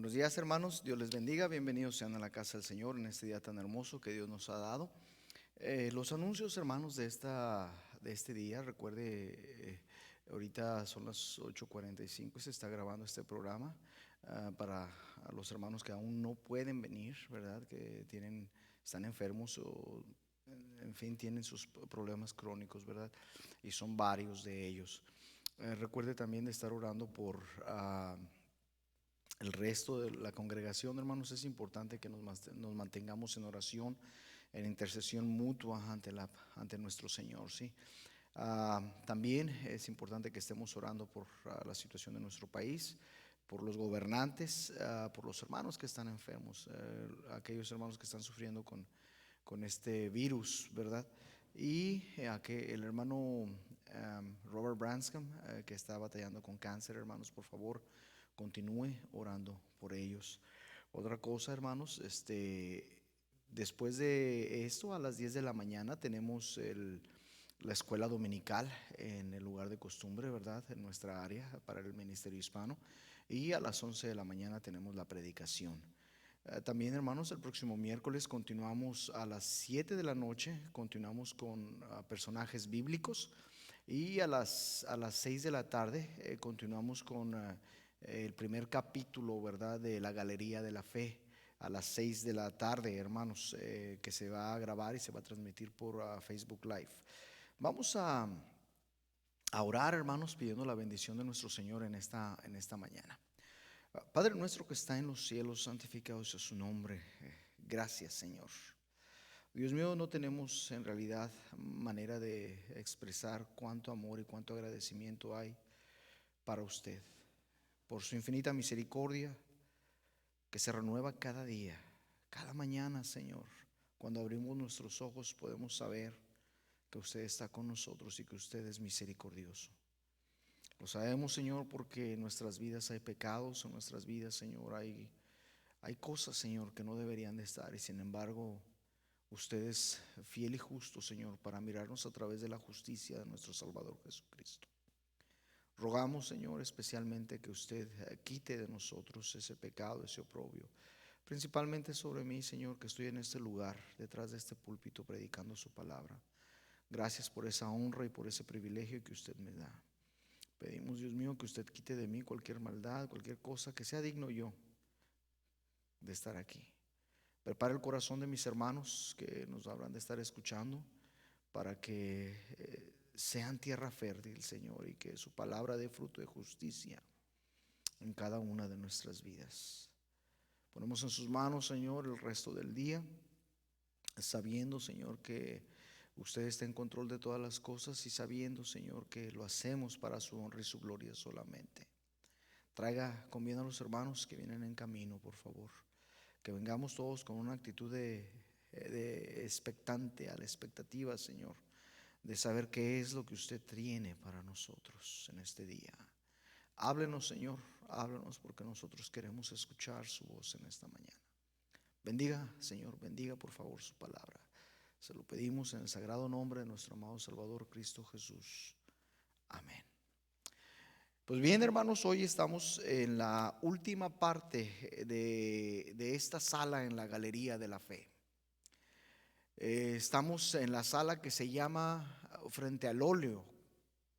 Buenos días, hermanos, Dios les bendiga, bienvenidos sean a la casa del Señor en este día tan hermoso que Dios nos ha dado. Los anuncios, hermanos, de este día, recuerde, ahorita son las 8:45 y se está grabando este programa para los hermanos que aún no pueden venir, ¿verdad? Están enfermos o, en fin, tienen sus problemas crónicos, ¿verdad? Y son varios de ellos. Recuerde también de estar orando por el resto de la congregación, hermanos. Es importante que nos mantengamos en oración, en intercesión mutua ante nuestro Señor, ¿sí? También es importante que estemos orando por la situación de nuestro país, por los gobernantes, por los hermanos que están enfermos, aquellos hermanos que están sufriendo con este virus, ¿verdad? Y que el hermano Robert Branscom, que está batallando con cáncer, hermanos, por favor, continúe orando por ellos. Otra cosa, hermanos, después de esto, a las 10 de la mañana, tenemos la escuela dominical en el lugar de costumbre, ¿verdad? En nuestra área para el ministerio hispano. Y a las 11 de la mañana tenemos la predicación. También, hermanos, el próximo miércoles continuamos a las 7 de la noche, continuamos con personajes bíblicos. Y a las 6 de la tarde continuamos con el primer capítulo, ¿verdad? De la Galería de la Fe. A las 6 de la tarde, hermanos, que se va a grabar y se va a transmitir por Facebook Live. Vamos a orar, hermanos, pidiendo la bendición de nuestro Señor en esta mañana. Padre nuestro que está en los cielos, santificado sea su nombre. Gracias, Señor. Dios mío, no tenemos en realidad manera de expresar cuánto amor y cuánto agradecimiento hay para usted por su infinita misericordia que se renueva cada día, cada mañana, Señor. Cuando abrimos nuestros ojos podemos saber que usted está con nosotros y que usted es misericordioso. Lo sabemos, Señor, porque en nuestras vidas hay pecados, en nuestras vidas, Señor, hay cosas, Señor, que no deberían de estar, y sin embargo usted es fiel y justo, Señor, para mirarnos a través de la justicia de nuestro Salvador Jesucristo. Rogamos, Señor, especialmente que usted quite de nosotros ese pecado, ese oprobio, principalmente sobre mí, Señor, que estoy en este lugar, detrás de este púlpito, predicando su palabra. Gracias por esa honra y por ese privilegio que usted me da. Pedimos, Dios mío, que usted quite de mí cualquier maldad, cualquier cosa, que sea digno yo de estar aquí. Prepara el corazón de mis hermanos que nos habrán de estar escuchando para que sean tierra fértil, Señor, y que su palabra dé fruto de justicia en cada una de nuestras vidas. Ponemos en sus manos, Señor, el resto del día, sabiendo, Señor, que usted está en control de todas las cosas y sabiendo, Señor, que lo hacemos para su honra y su gloria solamente. Traiga con bien a los hermanos que vienen en camino, por favor. Que vengamos todos con una actitud de expectante, a la expectativa, Señor, de saber qué es lo que usted tiene para nosotros en este día. Háblenos, Señor, háblenos, porque nosotros queremos escuchar su voz en esta mañana. Bendiga, Señor, bendiga por favor su palabra. Se lo pedimos en el sagrado nombre de nuestro amado Salvador Cristo Jesús. Amén. Pues bien, hermanos, hoy estamos en la última parte de esta sala en la Galería de la Fe. Estamos en la sala que se llama, frente al óleo,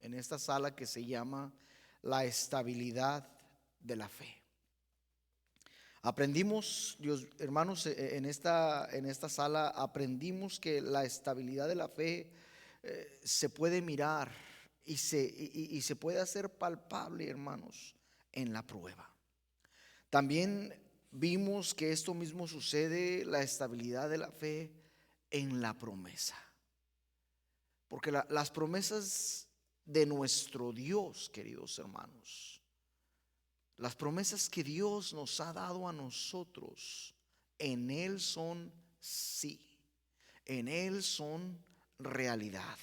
en esta sala que se llama la estabilidad de la fe. Aprendimos, Dios, hermanos, en esta sala aprendimos que la estabilidad de la fe se puede mirar y se puede hacer palpable, hermanos, en la prueba. También vimos que esto mismo sucede, la estabilidad de la fe, en la promesa. Porque las promesas de nuestro Dios, queridos hermanos, las promesas que Dios nos ha dado a nosotros, en Él son sí, en Él son realidad.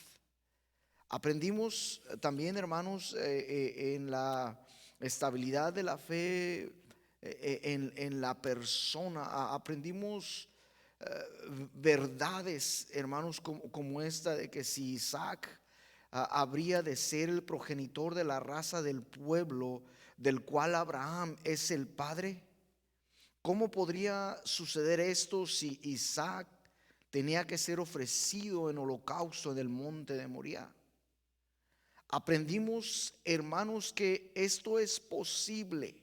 Aprendimos también, hermanos, en la estabilidad de la fe, en la persona. Aprendimos verdades, hermanos, como esta de que si Isaac habría de ser el progenitor de la raza del pueblo del cual Abraham es el padre, ¿Cómo podría suceder esto si Isaac tenía que ser ofrecido en holocausto en el monte de Moriah? Aprendimos, hermanos, que esto es posible,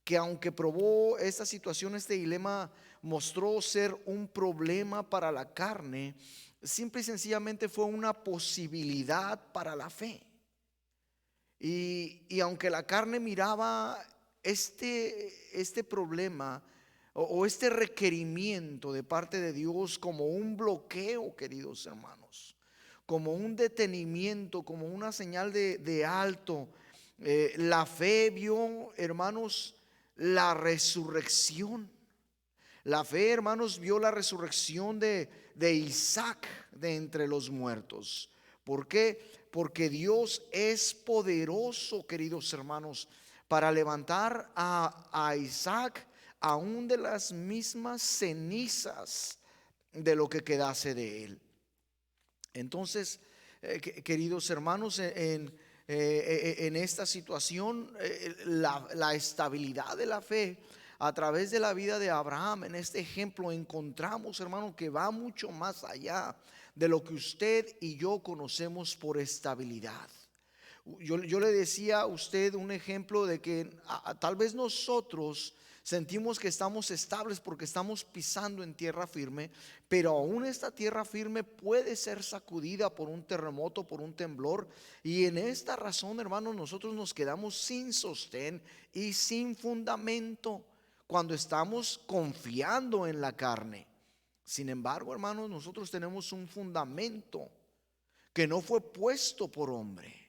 que aunque probó esta situación, este dilema mostró ser un problema para la carne, simple y sencillamente fue una posibilidad para la fe. Y aunque la carne miraba este problema o este requerimiento de parte de Dios como un bloqueo, queridos hermanos, como un detenimiento, como una señal de alto, la fe vio, hermanos, la resurrección. La fe, hermanos, vio la resurrección de Isaac de entre los muertos. ¿Por qué? Porque Dios es poderoso, queridos hermanos, para levantar a Isaac aún de las mismas cenizas de lo que quedase de él. Entonces, queridos hermanos, en esta situación, la estabilidad de la fe a través de la vida de Abraham, en este ejemplo encontramos, hermano, que va mucho más allá de lo que usted y yo conocemos por estabilidad. Yo le decía a usted un ejemplo de que tal vez nosotros sentimos que estamos estables porque estamos pisando en tierra firme, pero aún esta tierra firme puede ser sacudida por un terremoto, por un temblor, y en esta razón, hermanos, nosotros nos quedamos sin sostén y sin fundamento cuando estamos confiando en la carne. Sin embargo, hermanos, nosotros tenemos un fundamento que no fue puesto por hombre.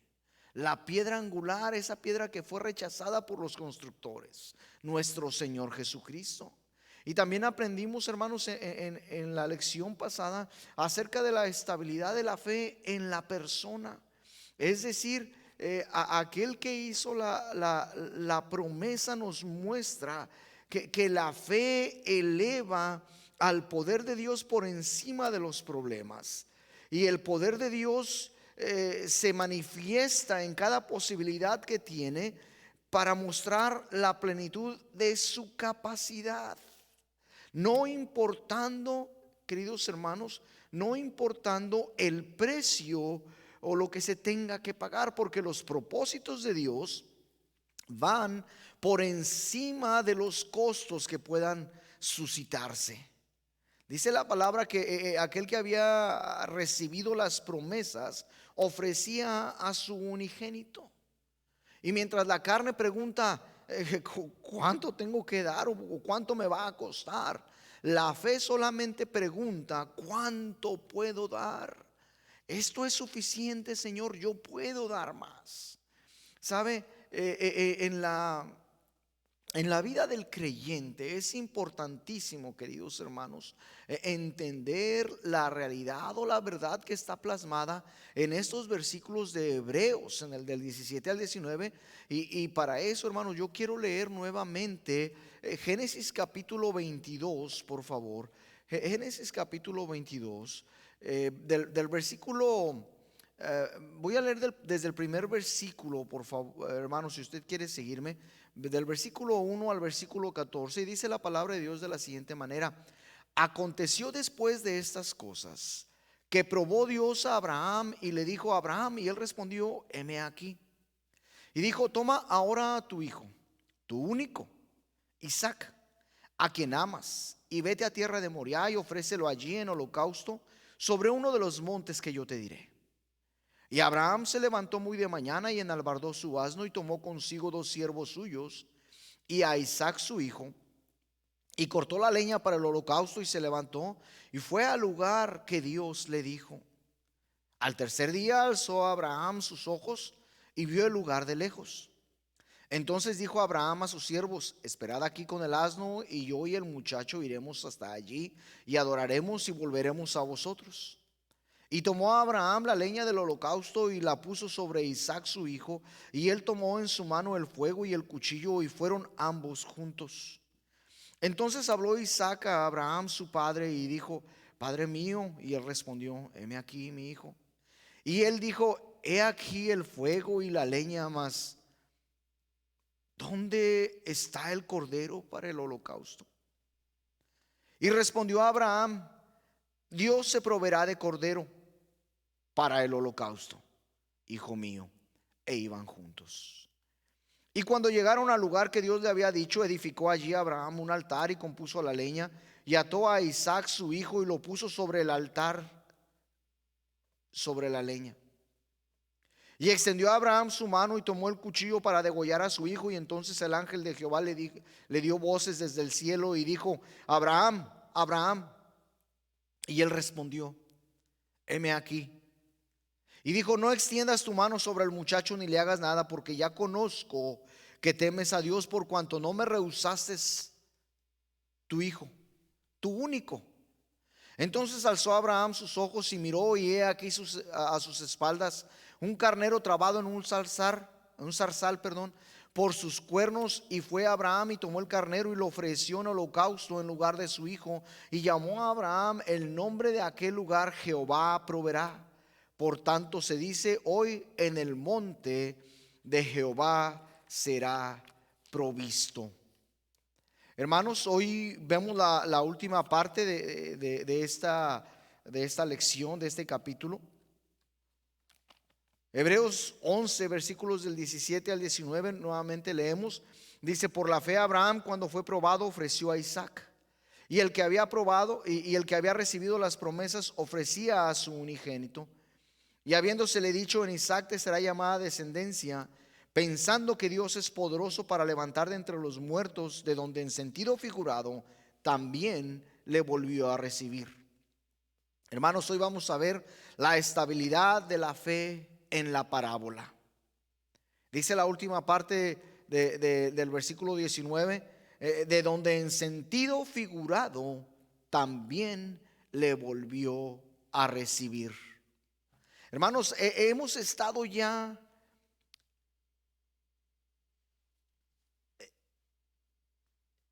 La piedra angular, esa piedra que fue rechazada por los constructores, nuestro Señor Jesucristo. Y también aprendimos, hermanos, en la lección pasada acerca de la estabilidad de la fe en la persona. Es decir, aquel que hizo la promesa nos muestra que la fe eleva al poder de Dios por encima de los problemas. Y el poder de Dios se manifiesta en cada posibilidad que tiene para mostrar la plenitud de su capacidad. No importando, queridos hermanos, no importando el precio o lo que se tenga que pagar, porque los propósitos de Dios van por encima de los costos que puedan suscitarse. Dice la palabra que aquel que había recibido las promesas ofrecía a su unigénito. Y mientras la carne pregunta, ¿cuánto tengo que dar o cuánto me va a costar? La fe solamente pregunta, ¿cuánto puedo dar? Esto es suficiente, Señor, yo puedo dar más. ¿Sabe? En la vida del creyente es importantísimo, queridos hermanos, entender la realidad o la verdad que está plasmada en estos versículos de Hebreos, en el del 17 al 19. Y para eso, hermanos, yo quiero leer nuevamente Génesis capítulo 22, por favor. Génesis capítulo 22, del versículo... voy a leer desde el primer versículo, por favor, hermanos, si usted quiere seguirme, del versículo 1 al versículo 14, y dice la palabra de Dios de la siguiente manera: aconteció después de estas cosas que probó Dios a Abraham y le dijo a Abraham, y él respondió, heme aquí. Y dijo, toma ahora a tu hijo, tu único, Isaac, a quien amas, y vete a tierra de Moriah y ofrécelo allí en holocausto sobre uno de los montes que yo te diré. Y Abraham se levantó muy de mañana y enalbardó su asno y tomó consigo 2 siervos suyos y a Isaac su hijo, y cortó la leña para el holocausto y se levantó y fue al lugar que Dios le dijo. Al tercer día alzó Abraham sus ojos y vio el lugar de lejos. Entonces dijo Abraham a sus siervos, esperad aquí con el asno, y yo y el muchacho iremos hasta allí y adoraremos y volveremos a vosotros. Y tomó a Abraham la leña del holocausto y la puso sobre Isaac su hijo, y él tomó en su mano el fuego y el cuchillo, y fueron ambos juntos. Entonces habló Isaac a Abraham su padre y dijo, Padre mío. Y él respondió, heme aquí, mi hijo. Y él dijo, he aquí el fuego y la leña, mas ¿dónde está el cordero para el holocausto? Y respondió Abraham: Dios se proveerá de cordero para el holocausto, hijo mío. E iban juntos. Y cuando llegaron al lugar que Dios le había dicho, edificó allí Abraham un altar y compuso la leña, y ató a Isaac su hijo y lo puso sobre el altar, sobre la leña. Y extendió a Abraham su mano y tomó el cuchillo para degollar a su hijo. Y entonces el ángel de Jehová le dio voces desde el cielo y dijo: Abraham, Abraham. Y él respondió: heme aquí. Y dijo: no extiendas tu mano sobre el muchacho ni le hagas nada, porque ya conozco que temes a Dios, por cuanto no me rehusaste tu hijo, tu único. Entonces alzó Abraham sus ojos y miró, y he aquí a sus espaldas un carnero trabado en un zarzal, por sus cuernos. Y fue Abraham y tomó el carnero y lo ofreció en holocausto en lugar de su hijo. Y llamó a Abraham el nombre de aquel lugar: Jehová proveerá. Por tanto se dice hoy: en el monte de Jehová será provisto. Hermanos, hoy vemos la última parte de esta lección, de este capítulo. Hebreos 11, versículos del 17 al 19, nuevamente leemos. Dice: por la fe Abraham, cuando fue probado, ofreció a Isaac. Y el que había probado y el que había recibido las promesas ofrecía a su unigénito. Y habiéndosele dicho: en Isaac te será llamada descendencia, pensando que Dios es poderoso para levantar de entre los muertos, de donde en sentido figurado también le volvió a recibir. Hermanos, hoy vamos a ver la estabilidad de la fe en la parábola. Dice la última parte del versículo 19, de donde en sentido figurado también le volvió a recibir. Hermanos, hemos estado ya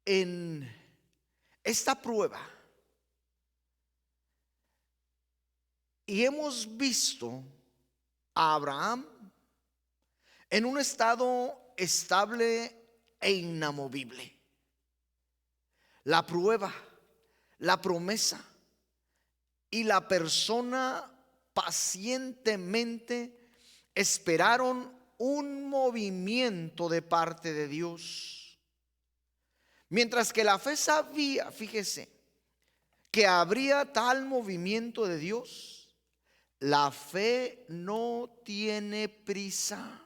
en esta prueba y hemos visto a Abraham en un estado estable e inamovible. La prueba, la promesa y la persona pacientemente esperaron un movimiento de parte de Dios. Mientras que la fe sabía, fíjese, que habría tal movimiento de Dios, la fe no tiene prisa.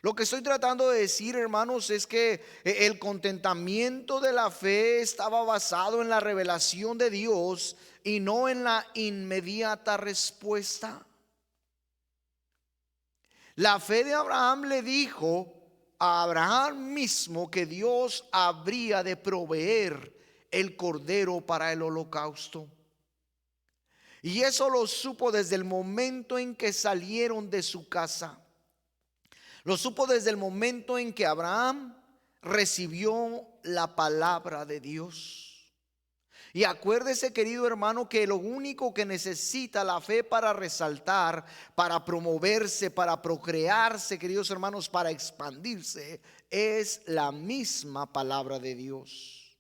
Lo que estoy tratando de decir, hermanos, es que el contentamiento de la fe estaba basado en la revelación de Dios y no en la inmediata respuesta. La fe de Abraham le dijo a Abraham mismo que Dios habría de proveer el cordero para el holocausto. Y eso lo supo desde el momento en que salieron de su casa. Lo supo desde el momento en que Abraham recibió la palabra de Dios. Y acuérdese, querido hermano, que lo único que necesita la fe para resaltar, para promoverse, para procrearse, queridos hermanos, para expandirse, es la misma palabra de Dios.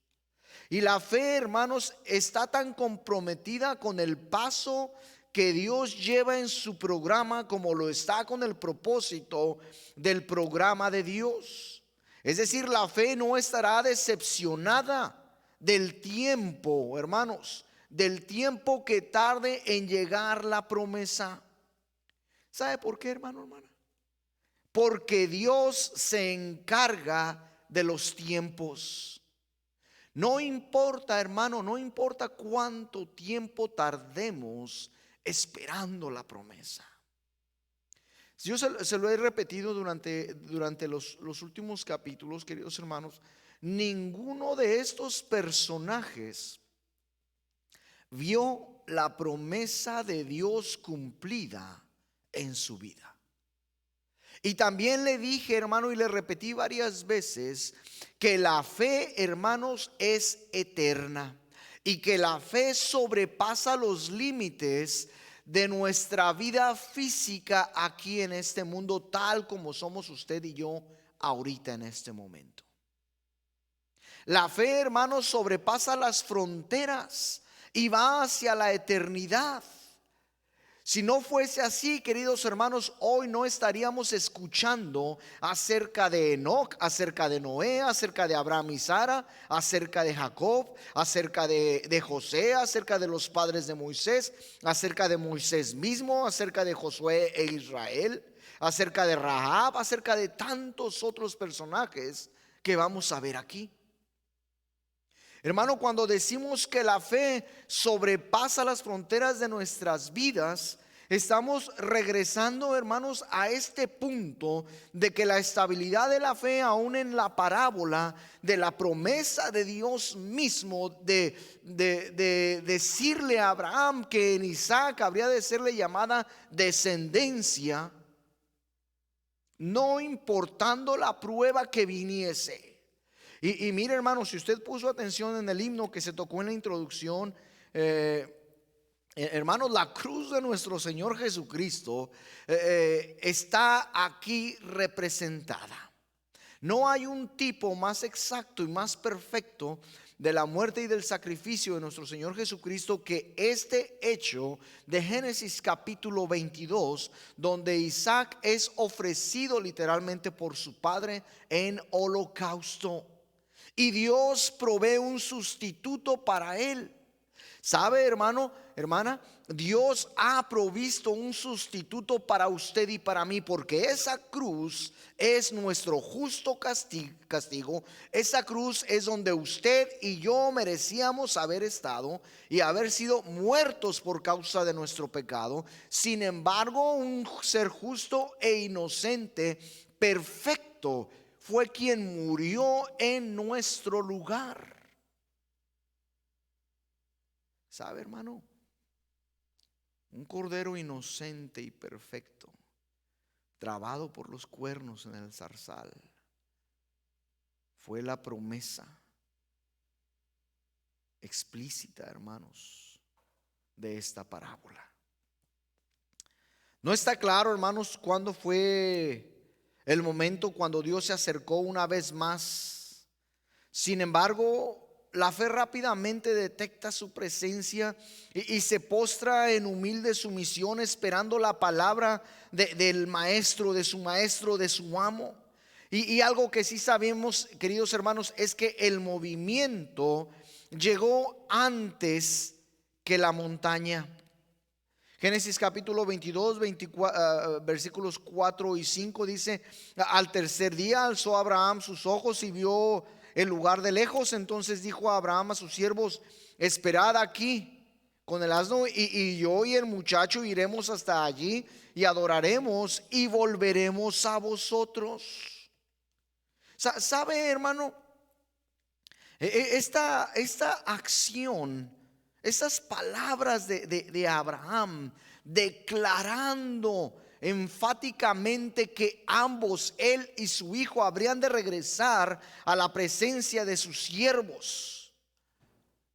Y la fe, hermanos, está tan comprometida con el paso que Dios lleva en su programa como lo está con el propósito del programa de Dios. Es decir, la fe no estará decepcionada del tiempo, hermanos, del tiempo que tarde en llegar la promesa. ¿Sabe por qué, hermano, hermana? Porque Dios se encarga de los tiempos. No importa, hermano, no importa cuánto tiempo tardemos esperando la promesa. Yo se lo he repetido durante los últimos capítulos, queridos hermanos. Ninguno de estos personajes vio la promesa de Dios cumplida en su vida. Y también le dije, hermano, y le repetí varias veces, que la fe, hermanos, es eterna y que la fe sobrepasa los límites de nuestra vida física aquí en este mundo, tal como somos usted y yo ahorita en este momento. La fe, hermanos, sobrepasa las fronteras y va hacia la eternidad. Si no fuese así, queridos hermanos, hoy no estaríamos escuchando acerca de Enoc, acerca de Noé, acerca de Abraham y Sara, acerca de Jacob, acerca de José, acerca de los padres de Moisés, acerca de Moisés mismo, acerca de Josué e Israel, acerca de Rahab, acerca de tantos otros personajes que vamos a ver aquí. Hermano, cuando decimos que la fe sobrepasa las fronteras de nuestras vidas, estamos regresando, hermanos, a este punto de que la estabilidad de la fe, aún en la parábola de la promesa de Dios mismo, de decirle a Abraham que en Isaac habría de serle llamada descendencia, no importando la prueba que viniese. Y mire, hermano, si usted puso atención en el himno que se tocó en la introducción, hermanos, la cruz de nuestro Señor Jesucristo está aquí representada. No hay un tipo más exacto y más perfecto de la muerte y del sacrificio de nuestro Señor Jesucristo que este hecho de Génesis capítulo 22, donde Isaac es ofrecido literalmente por su padre en holocausto. Y Dios provee un sustituto para él. ¿Sabe, hermano, hermana? Dios ha provisto un sustituto para usted y para mí, porque esa cruz es nuestro justo castigo. Esa cruz es donde usted y yo merecíamos haber estado y haber sido muertos por causa de nuestro pecado. Sin embargo, un ser justo e inocente, perfecto, fue quien murió en nuestro lugar. ¿Sabe, hermano? Un cordero inocente y perfecto, trabado por los cuernos en el zarzal, fue la promesa explícita, hermanos, de esta parábola. No está claro, hermanos, cuándo fue el momento cuando Dios se acercó una vez más. Sin embargo, la fe rápidamente detecta su presencia y se postra en humilde sumisión, esperando la palabra del maestro, de su amo. Y algo que sí sabemos, queridos hermanos, es que el movimiento llegó antes que la montaña. Génesis capítulo 22, versículos 4 y 5 dice: al tercer día alzó Abraham sus ojos y vio el lugar de lejos. Entonces dijo a Abraham a sus siervos: esperad aquí con el asno, y yo y el muchacho iremos hasta allí y adoraremos y volveremos a vosotros. ¿Sabe, hermano? Esta acción, estas palabras de Abraham, declarando enfáticamente que ambos, él y su hijo, habrían de regresar a la presencia de sus siervos,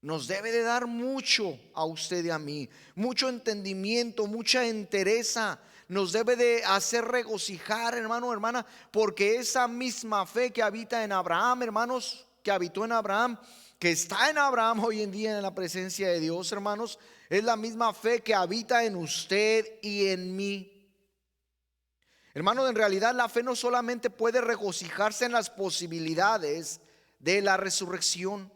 nos debe de dar mucho a usted y a mí, mucho entendimiento, mucha entereza. Nos debe de hacer regocijar, hermano, hermana, porque esa misma fe que habita en Abraham, hermanos, que habitó en Abraham, que está en Abraham hoy en día en la presencia de Dios, hermanos, es la misma fe que habita en usted y en mí. Hermano, en realidad la fe no solamente puede regocijarse en las posibilidades de la resurrección,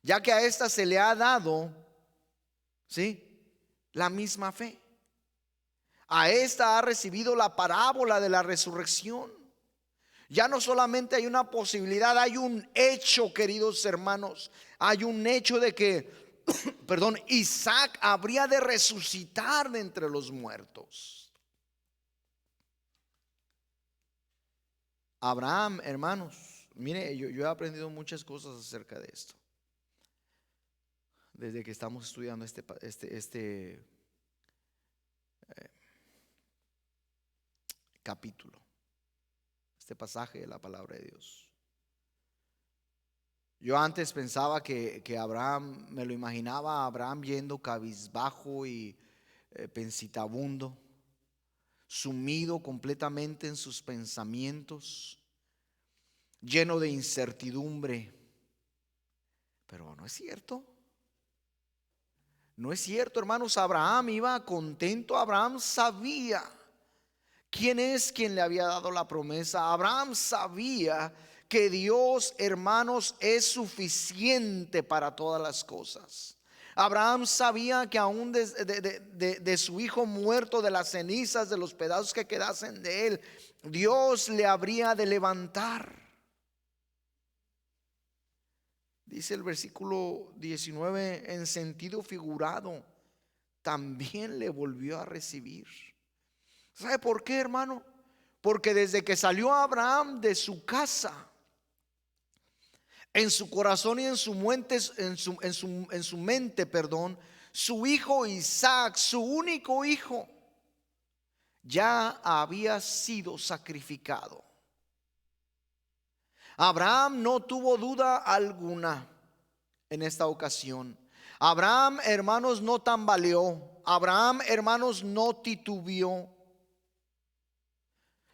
ya que a esta se le ha dado, ¿sí?, la misma fe. A esta ha recibido la parábola de la resurrección. Ya no solamente hay una posibilidad, hay un hecho, queridos hermanos. Hay un hecho de que, perdón, Isaac habría de resucitar de entre los muertos. Abraham, hermanos, mire, yo he aprendido muchas cosas acerca de esto desde que estamos estudiando este capítulo, este pasaje de la palabra de Dios. Yo antes pensaba que Abraham, me lo imaginaba a Abraham yendo cabizbajo y pensitabundo, sumido completamente en sus pensamientos. lleno de incertidumbre. Pero no es cierto. No es cierto, hermanos. Abraham iba contento. Abraham sabía quién es quien le había dado la promesa. Abraham sabía que Dios, hermanos, es suficiente para todas las cosas. Abraham sabía que aún de su hijo muerto, de las cenizas, de los pedazos que quedasen de él, Dios le habría de levantar. Dice el versículo 19, en sentido figurado, también le volvió a recibir. ¿Sabe por qué, hermano? Porque desde que salió Abraham de su casa, en su corazón y en su mente, su hijo Isaac, su único hijo, ya había sido sacrificado. Abraham no tuvo duda alguna en esta ocasión. Abraham, hermanos, no tambaleó. Abraham, hermanos, no titubeó.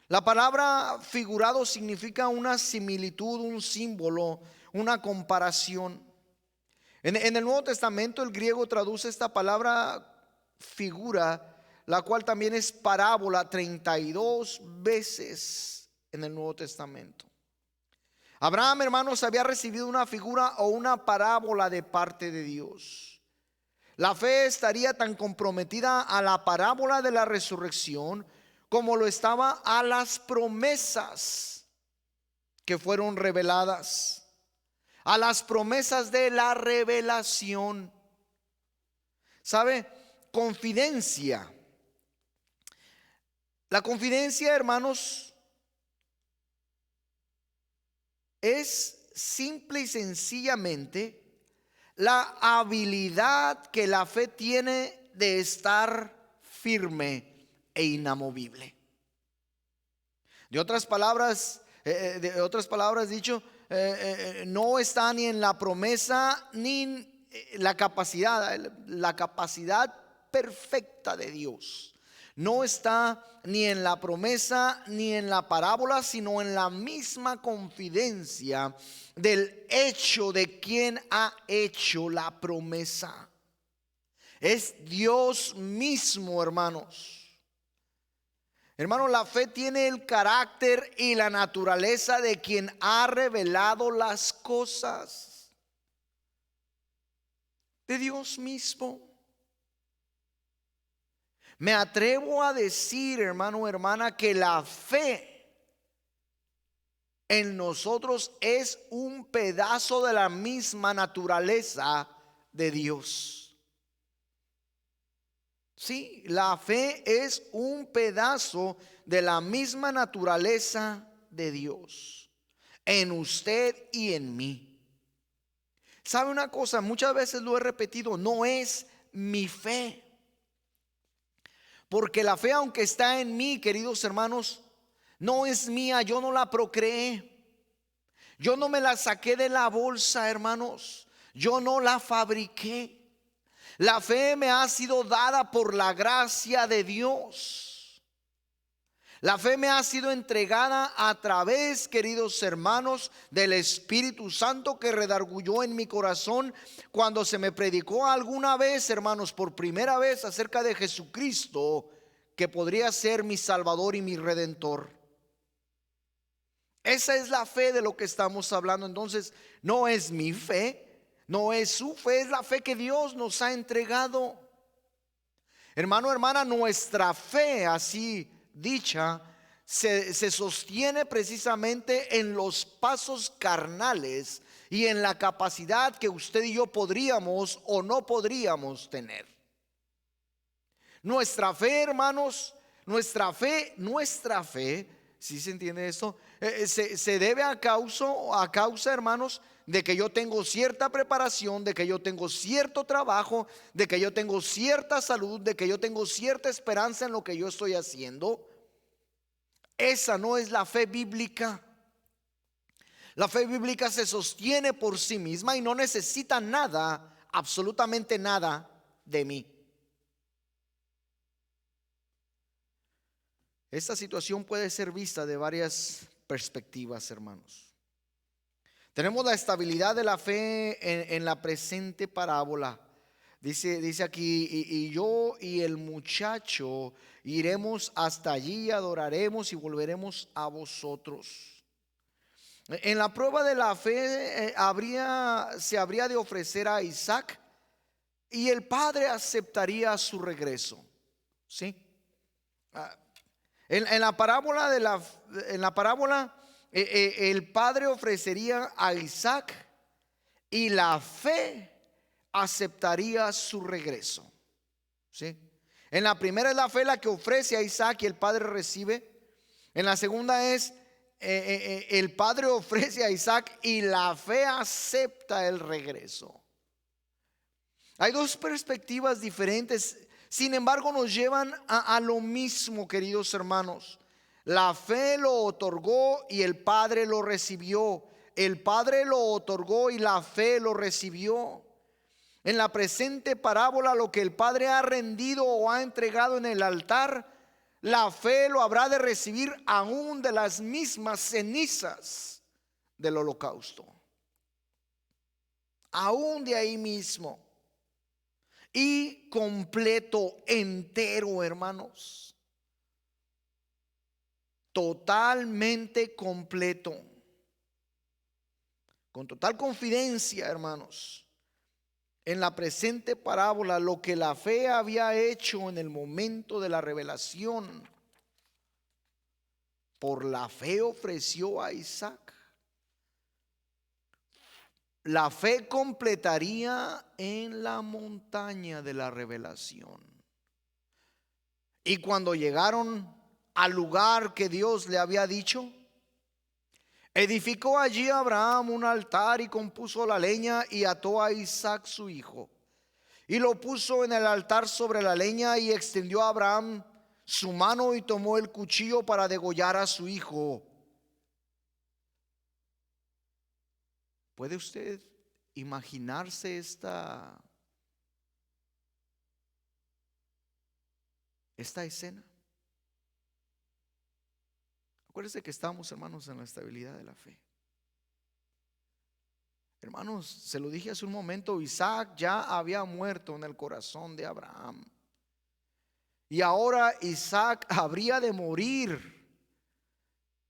La palabra figurado significa una similitud, un símbolo, una comparación. En el Nuevo Testamento el griego traduce esta palabra figura, la cual también es parábola, 32 veces en el Nuevo Testamento. Abraham, hermanos, había recibido una figura o una parábola de parte de Dios. La fe estaría tan comprometida a la parábola de la resurrección como lo estaba a las promesas que fueron reveladas, a las promesas de la revelación. ¿Sabe? Confidencia. La confidencia, hermanos, es simple y sencillamente la habilidad que la fe tiene de estar firme e inamovible. De otras palabras dicho, no está ni en la promesa ni la capacidad perfecta de Dios. No está ni en la promesa ni en la parábola, sino en la misma confidencia del hecho de quien ha hecho la promesa. Es Dios mismo, hermanos. Hermanos, la fe tiene el carácter y la naturaleza de quien ha revelado las cosas, de Dios mismo. Me atrevo a decir, hermano, hermana, que la fe en nosotros es un pedazo de la misma naturaleza de Dios. Sí, la fe es un pedazo de la misma naturaleza de Dios en usted y en mí. ¿Sabe una cosa? Muchas veces lo he repetido, no es mi fe. Porque la fe, aunque está en mí, queridos hermanos, no es mía, yo no la procreé. Yo no me la saqué de la bolsa, hermanos. Yo no la fabriqué. La fe me ha sido dada por la gracia de Dios. La fe me ha sido entregada a través, queridos hermanos, del Espíritu Santo que redarguyó en mi corazón cuando se me predicó alguna vez, hermanos, por primera vez acerca de Jesucristo, que podría ser mi Salvador y mi Redentor. Esa es la fe de lo que estamos hablando. Entonces, no es mi fe, no es su fe, es la fe que Dios nos ha entregado. Hermano, hermana, nuestra fe así dicha se sostiene precisamente en los pasos carnales y en la capacidad que usted y yo podríamos o no podríamos tener. Nuestra fe, hermanos, nuestra fe, ¿sí se entiende esto? Se debe a causa, hermanos, de que yo tengo cierta preparación, de que yo tengo cierto trabajo, de que yo tengo cierta salud, de que yo tengo cierta esperanza en lo que yo estoy haciendo. Esa no es la fe bíblica. La fe bíblica se sostiene por sí misma y no necesita nada, absolutamente nada de mí. Esta situación puede ser vista de varias perspectivas, hermanos. Tenemos la estabilidad de la fe en la presente parábola. Dice aquí, y yo y el muchacho iremos hasta allí, adoraremos y volveremos a vosotros. En la prueba de la fe se habría de ofrecer a Isaac y el padre aceptaría su regreso. ¿Sí? En la parábola el padre ofrecería a Isaac y la fe aceptaría su regreso. ¿Sí? En la primera es la fe la que ofrece a Isaac y el padre recibe. En la segunda es el padre ofrece a Isaac y la fe acepta el regreso. Hay dos perspectivas diferentes, sin embargo nos llevan a lo mismo, queridos hermanos. La fe lo otorgó y el padre lo recibió. El padre lo otorgó y la fe lo recibió. En la presente parábola, lo que el padre ha rendido o ha entregado en el altar, la fe lo habrá de recibir aún de las mismas cenizas del holocausto. Aún de ahí mismo. Y completo, entero, hermanos. Totalmente completo. Con total confidencia, hermanos. En la presente parábola, lo que la fe había hecho en el momento de la revelación, por la fe ofreció a Isaac. La fe completaría en la montaña de la revelación. Y cuando llegaron al lugar que Dios le había dicho, edificó allí Abraham un altar y compuso la leña y ató a Isaac su hijo. Y lo puso en el altar sobre la leña y extendió a Abraham su mano y tomó el cuchillo para degollar a su hijo. ¿Puede usted imaginarse esta escena? Acuérdense que estamos, hermanos, en la estabilidad de la fe. Hermanos, se lo dije hace un momento, Isaac ya había muerto en el corazón de Abraham. Y ahora Isaac habría de morir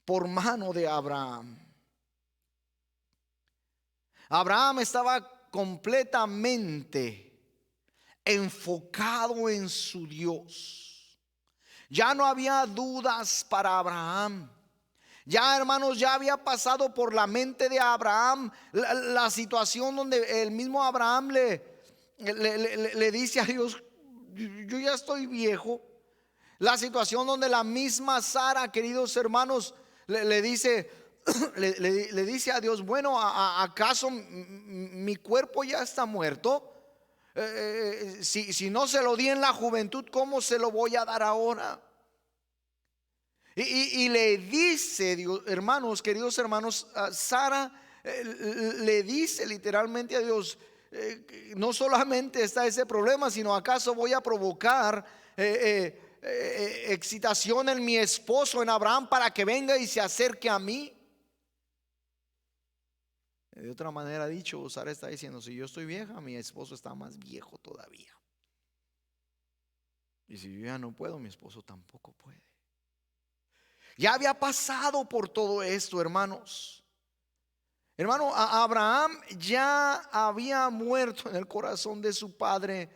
por mano de Abraham. Abraham estaba completamente enfocado en su Dios. Ya no había dudas para Abraham. Ya, hermanos, ya había pasado por la mente de Abraham la situación donde el mismo Abraham le dice a Dios: yo ya estoy viejo. La situación donde la misma Sara, queridos hermanos, le dice le dice a Dios: bueno, ¿acaso mi cuerpo ya está muerto? Si no se lo di en la juventud, ¿cómo se lo voy a dar ahora? Y le dice, Dios, hermanos, queridos hermanos, Sara le dice literalmente a Dios: no solamente está ese problema, sino ¿acaso voy a provocar excitación en mi esposo, en Abraham, para que venga y se acerque a mí? De otra manera dicho, Sara está diciendo: si yo estoy vieja, mi esposo está más viejo todavía. Y si yo ya no puedo, mi esposo tampoco puede. Ya había pasado por todo esto, hermanos. Hermano, Abraham ya había muerto en el corazón de su padre.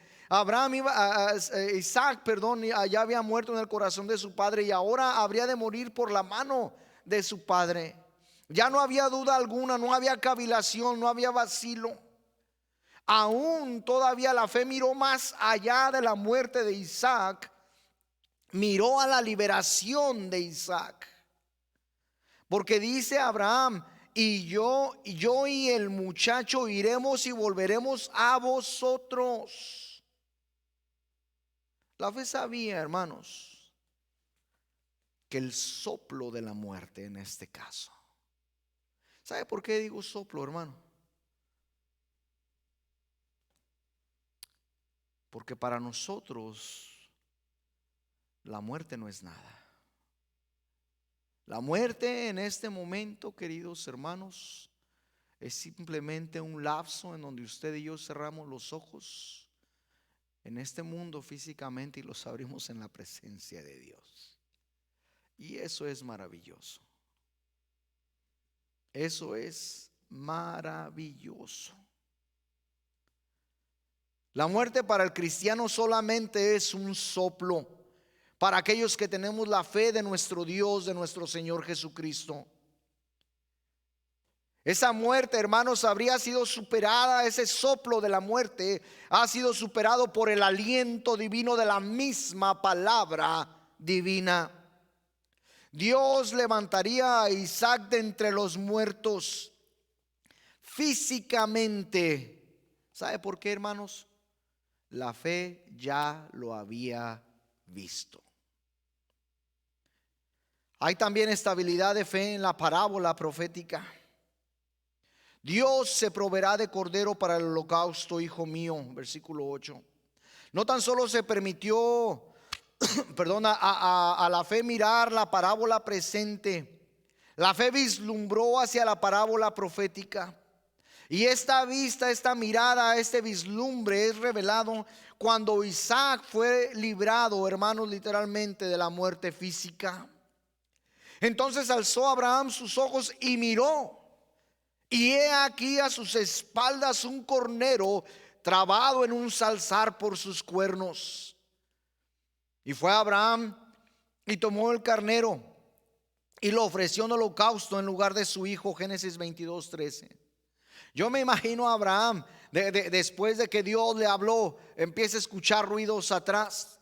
Isaac, perdón, ya había muerto en el corazón de su padre y ahora habría de morir por la mano de su padre. Ya no había duda alguna, no había cavilación, no había vacilo. Aún todavía la fe miró más allá de la muerte de Isaac, miró a la liberación de Isaac. Porque dice Abraham: y yo y el muchacho iremos y volveremos a vosotros. La fe sabía, hermanos, que el soplo de la muerte en este caso. ¿Sabe por qué digo soplo, hermano? Porque para nosotros la muerte no es nada. La muerte en este momento, queridos hermanos, Es simplemente un lapso en donde usted y yo cerramos los ojos en este mundo físicamente y los abrimos en la presencia de Dios. Y eso es maravilloso. Eso es maravilloso. La muerte para el cristiano solamente es un soplo para aquellos que tenemos la fe de nuestro Dios, de nuestro Señor Jesucristo. Esa muerte, hermanos, habría sido superada. Ese soplo de la muerte ha sido superado por el aliento divino de la misma palabra divina. Dios levantaría a Isaac de entre los muertos físicamente. ¿Sabe por qué, hermanos? La fe ya lo había visto. Hay también estabilidad de fe en la parábola profética. Dios se proveerá de cordero para el holocausto, hijo mío, versículo 8. No tan solo se permitió, a la fe mirar la parábola presente, la fe vislumbró hacia la parábola profética. Y esta vista, esta mirada, este vislumbre es revelado cuando Isaac fue librado, hermanos, literalmente de la muerte física. Entonces alzó Abraham sus ojos y miró, y he aquí a sus espaldas un cornero trabado en un zarzal por sus cuernos. Y fue Abraham y tomó el carnero y lo ofreció en holocausto en lugar de su hijo. Génesis 22:13. Yo me imagino a Abraham después de que Dios le habló, empieza a escuchar ruidos atrás.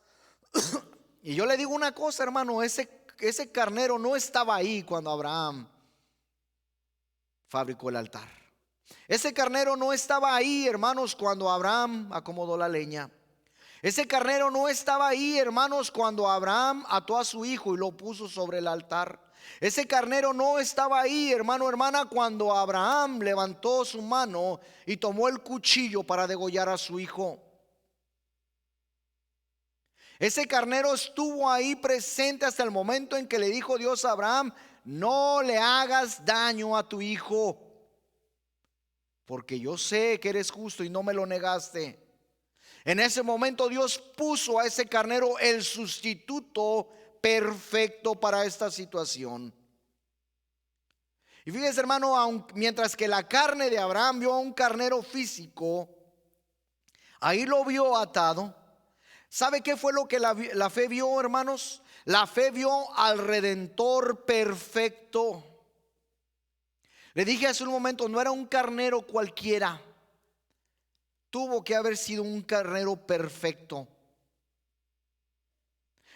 Y yo le digo una cosa, hermano, ese carnero no estaba ahí cuando Abraham fabricó el altar. Ese carnero no estaba ahí, hermanos, cuando Abraham acomodó la leña. Ese carnero no estaba ahí, hermanos, cuando Abraham ató a su hijo y lo puso sobre el altar. Ese carnero no estaba ahí, hermano, hermana, cuando Abraham levantó su mano y tomó el cuchillo para degollar a su hijo. Ese carnero estuvo ahí presente hasta el momento en que le dijo Dios a Abraham: no le hagas daño a tu hijo, porque yo sé que eres justo y no me lo negaste. En ese momento Dios puso a ese carnero el sustituto perfecto para esta situación. Y fíjese, hermano, mientras que la carne de Abraham vio a un carnero físico, ahí lo vio atado. ¿Sabe qué fue lo que la fe vio, hermanos? La fe vio al Redentor perfecto. Le dije hace un momento, no era un carnero cualquiera. Tuvo que haber sido un carnero perfecto.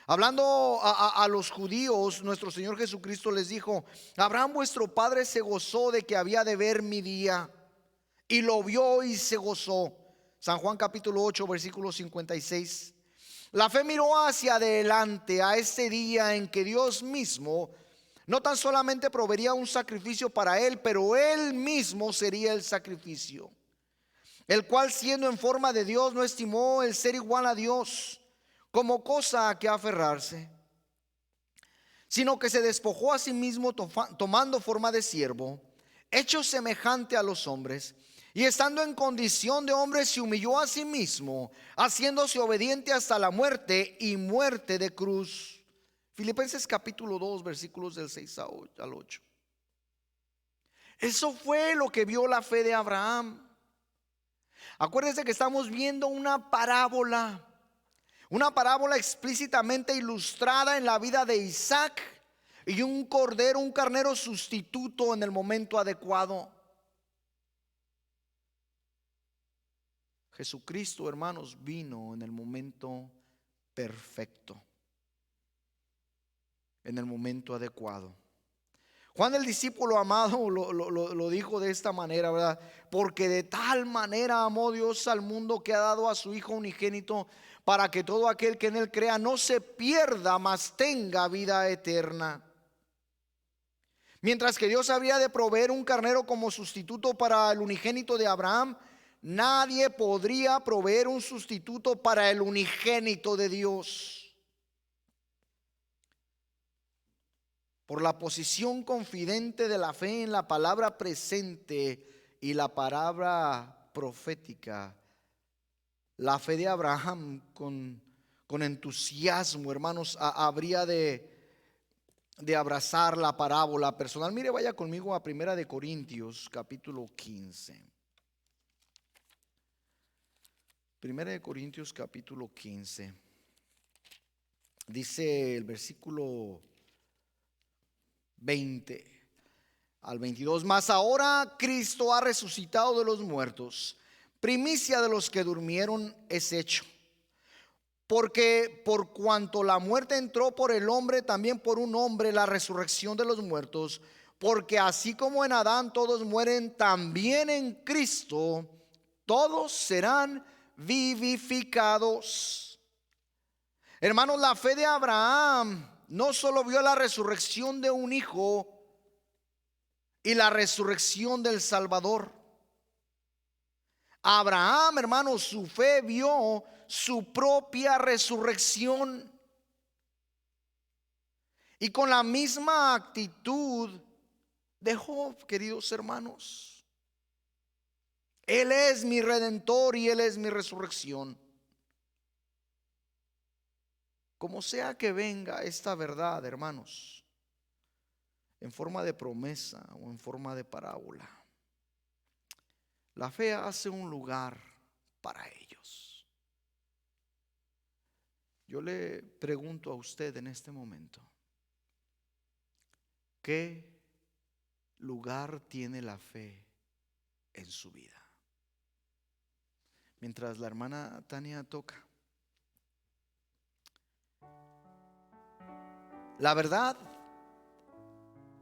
Hablando a los judíos, nuestro Señor Jesucristo les dijo: Abraham vuestro padre se gozó de que había de ver mi día, y lo vio y se gozó. San Juan capítulo 8 versículo 56. La fe miró hacia adelante a ese día en que Dios mismo no tan solamente proveería un sacrificio para él, pero él mismo sería el sacrificio, el cual, siendo en forma de Dios, no estimó el ser igual a Dios como cosa a que aferrarse, sino que se despojó a sí mismo, tomando forma de siervo, hecho semejante a los hombres, y estando en condición de hombre se humilló a sí mismo, haciéndose obediente hasta la muerte, y muerte de cruz. Filipenses capítulo 2 versículos del 6 al 8. Eso fue lo que vio la fe de Abraham. Acuérdense que estamos viendo una parábola explícitamente ilustrada en la vida de Isaac, y un carnero sustituto en el momento adecuado. Jesucristo, hermanos, vino en el momento perfecto, en el momento adecuado. Juan, el discípulo amado, lo dijo de esta manera, ¿verdad? Porque de tal manera amó Dios al mundo, que ha dado a su Hijo unigénito, para que todo aquel que en él crea no se pierda, mas tenga vida eterna. Mientras que Dios habría de proveer un carnero como sustituto para el unigénito de Abraham, nadie podría proveer un sustituto para el unigénito de Dios. Por la posición confidente de la fe en la palabra presente, y la palabra profética, la fe de Abraham con entusiasmo, hermanos, habría de abrazar la parábola personal. Mire, vaya conmigo a Primera de Corintios, capítulo 15. Primera de Corintios, capítulo 15. Dice el versículo 20 al 22. Mas ahora Cristo ha resucitado de los muertos, primicia de los que durmieron es hecho. Porque por cuanto la muerte entró por el hombre, también por un hombre la resurrección de los muertos. Porque así como en Adán todos mueren, también en Cristo todos serán vivificados. Hermanos, la fe de Abraham no solo vio la resurrección de un hijo y la resurrección del Salvador. Abraham, hermanos, su fe vio su propia resurrección. Y con la misma actitud de Job, queridos hermanos. Él es mi redentor y Él es mi resurrección. Como sea que venga esta verdad, hermanos, en forma de promesa o en forma de parábola, la fe hace un lugar para ellos. Yo le pregunto a usted en este momento, ¿qué lugar tiene la fe en su vida? Mientras la hermana Tania toca, la verdad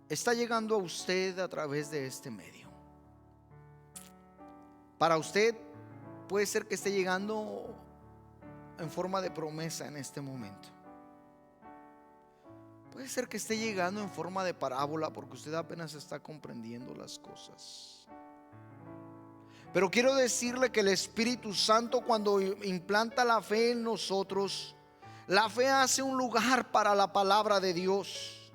está llegando a usted a través de este medio. Para usted puede ser que esté llegando en forma de promesa en este momento. Puede ser que esté llegando en forma de parábola porque usted apenas está comprendiendo las cosas. Pero quiero decirle que el Espíritu Santo, cuando implanta la fe en nosotros, la fe hace un lugar para la palabra de Dios.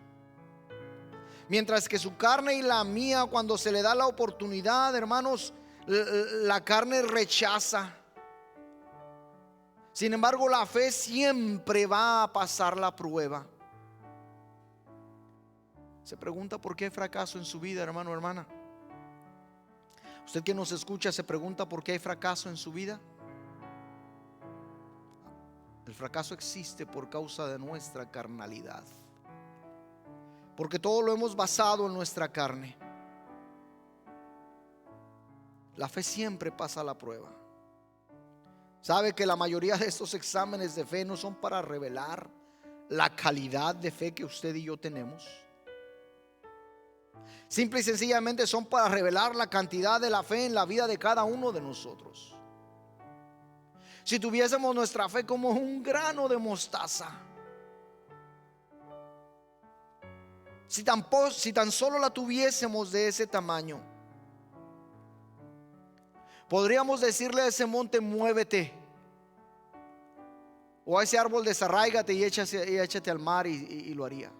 Mientras que su carne y la mía, cuando se le da la oportunidad, hermanos, la carne rechaza. Sin embargo, la fe siempre va a pasar la prueba. Se pregunta por qué hay fracaso en su vida, hermano, hermana. Usted que nos escucha se pregunta por qué hay fracaso en su vida. El fracaso existe por causa de nuestra carnalidad, porque todo lo hemos basado en nuestra carne. La fe siempre pasa la prueba. Sabe que la mayoría de estos exámenes de fe no son para revelar la calidad de fe que usted y yo tenemos. Simple y sencillamente son para revelar la cantidad de la fe en la vida de cada uno de nosotros. Si tuviésemos nuestra fe como un grano de mostaza, si tan solo la tuviésemos de ese tamaño, podríamos decirle a ese monte: muévete, o a ese árbol: desarráigate y échate al mar, y lo haría.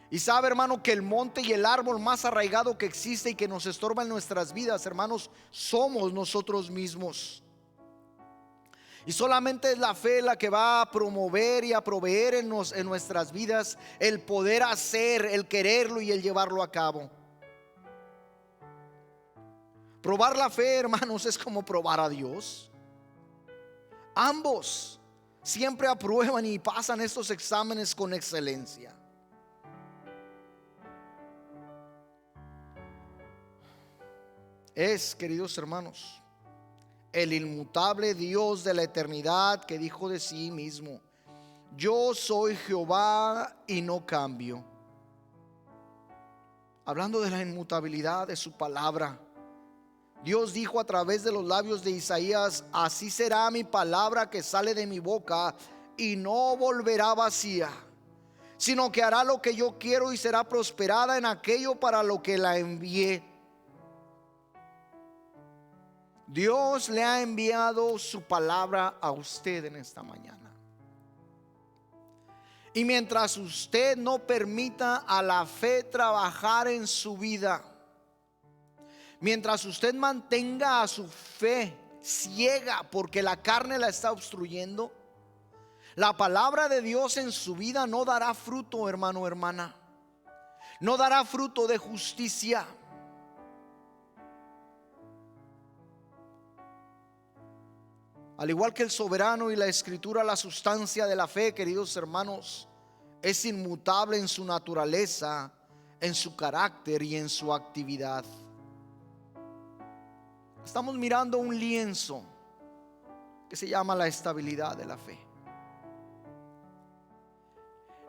Y sabe, hermano, que el monte y el árbol más arraigado que existe y que nos estorba en nuestras vidas, hermanos, somos nosotros mismos. Y solamente es la fe la que va a promover y a proveer en nuestras vidas el poder hacer, el quererlo y el llevarlo a cabo. Probar la fe, hermanos, es como probar a Dios. Ambos siempre aprueban y pasan estos exámenes con excelencia. Es, queridos hermanos, el inmutable Dios de la eternidad que dijo de sí mismo: yo soy Jehová y no cambio. Hablando de la inmutabilidad de su palabra, Dios dijo a través de los labios de Isaías: así será mi palabra que sale de mi boca, y no volverá vacía, sino que hará lo que yo quiero y será prosperada en aquello para lo que la envié. Dios le ha enviado su palabra a usted en esta mañana. Y mientras usted no permita a la fe trabajar en su vida, mientras usted mantenga a su fe ciega porque la carne la está obstruyendo, la palabra de Dios en su vida no dará fruto, hermano o hermana. No dará fruto de justicia. Al igual que el soberano y la escritura, la sustancia de la fe, queridos hermanos, es inmutable en su naturaleza, en su carácter y en su actividad. Estamos mirando un lienzo que se llama la estabilidad de la fe.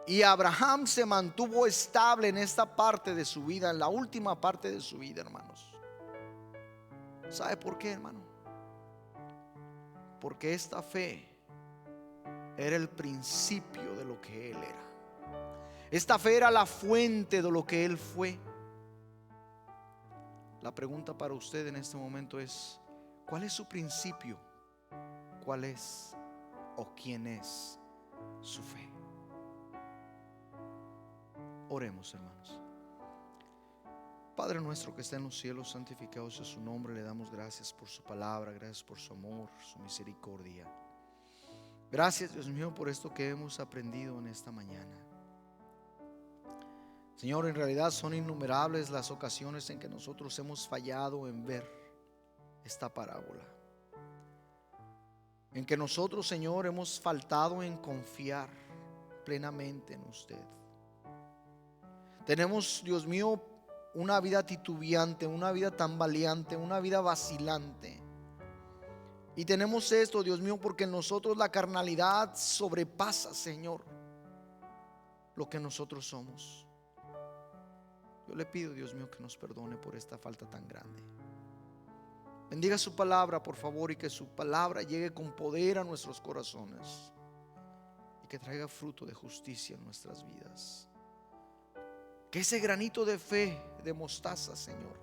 Y Abraham se mantuvo estable en esta parte de su vida, en la última parte de su vida, hermanos. ¿Sabe por qué, hermano? Porque esta fe era el principio de lo que él era. Esta fe era la fuente de lo que él fue. La pregunta para usted en este momento es: ¿cuál es su principio? ¿Cuál es o quién es su fe? Oremos, hermanos. Padre nuestro que está en los cielos, santificado sea su nombre. Le damos gracias por su palabra, gracias por su amor, su misericordia. Gracias, Dios mío, por esto que hemos aprendido en esta mañana. Señor, en realidad son innumerables las ocasiones en que nosotros hemos fallado en ver esta parábola, en que nosotros, Señor, hemos faltado en confiar plenamente en usted. Tenemos, Dios mío, una vida titubeante, una vida tambaleante, una vida vacilante. Y tenemos esto, Dios mío, porque en nosotros la carnalidad sobrepasa, Señor, lo que nosotros somos. Yo le pido, Dios mío, que nos perdone por esta falta tan grande. Bendiga su palabra, por favor, y que su palabra llegue con poder a nuestros corazones y que traiga fruto de justicia en nuestras vidas. Que ese granito de fe, de mostaza, Señor,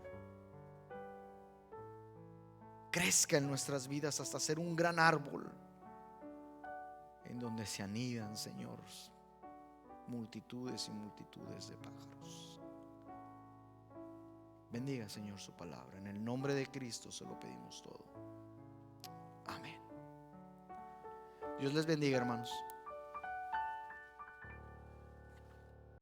crezca en nuestras vidas hasta ser un gran árbol en donde se anidan, Señor, multitudes y multitudes de pájaros. Bendiga, Señor, su palabra. En el nombre de Cristo se lo pedimos todo. Amén. Dios les bendiga, hermanos.